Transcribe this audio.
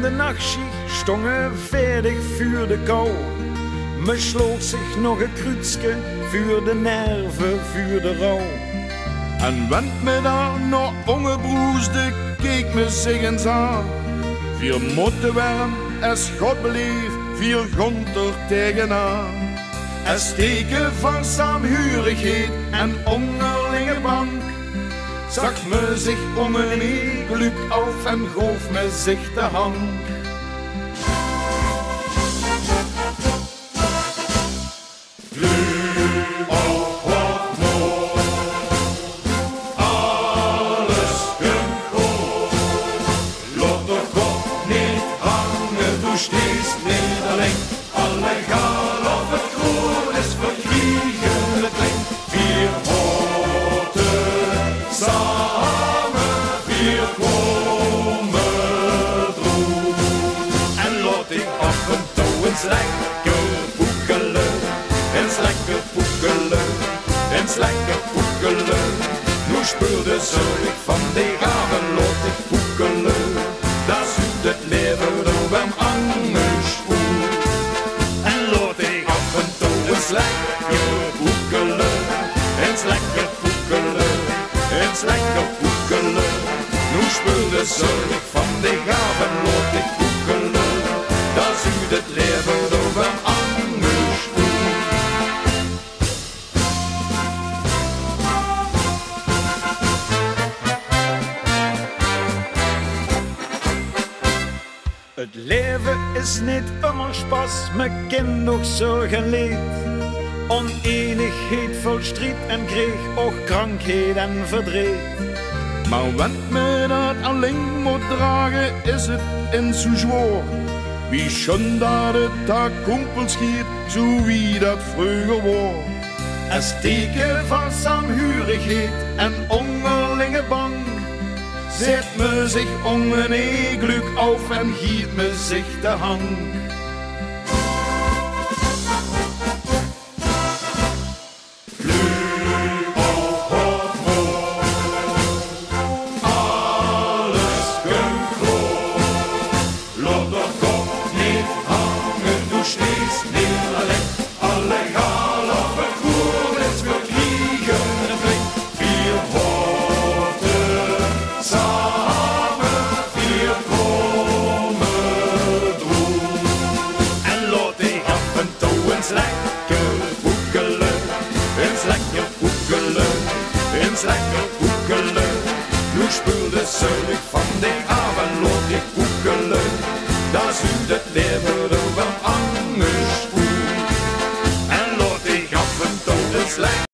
de nachtschicht stongen veerdig voor de kou. Me sloot zich nog een kruidske voor de nerven, voor de rouw. En wend me daar nog ongebroesde, keek me zich eens aan. Vier motten warm, als God beleef, vier Gonter tegenaan. Als teken van saamhurigheid en onderlinge bank, zag me zich om een geluk af en goof me zich de hand. Steeds nederling, alle gaal op het groen is verkriegen het leng. Vier houten samen, vier komen droeg. En laat ik af en toe eens lekker poekelen, eens lekker poekelen, eens lekker poekelen. Nu speelde zorg van die gaven, laat ik poekelen. Dat is het leven door hem angespoeld. En laat ik af en toe eens lekker poekelen, eens lekker poekelen, eens lekker poekelen. Nu speel de zorg van de gaven, laat ik poekelen. Dat is het leven door hem angespoeld. Het leven is niet immer Spaß, me ken nog zorgen leed. Oneenigheid vol strijd en kreeg, ook krankheid en verdriet. Maar wend me dat alleen moet dragen, is het in zo zwaar. Wie schon dat het daar kumpels schiet, zo wie dat vroeger was. Als teken van saamhurigheid en onderlinge bang, zet me zich om een geluk af en giet me zich de hand. Glück auf Hoffnung, alles komt goed. Laat de kop niet hangen, du stehst niet alleen. Alle gaal op het groen is verkriegen het leng. Vier houten samen, vier komen droeg. En laat ik af en toe eens lekker poekelen, eens lekker poekelen, eens lekker poekelen. Nu speel de zorg van de avond, laat ik poekelen.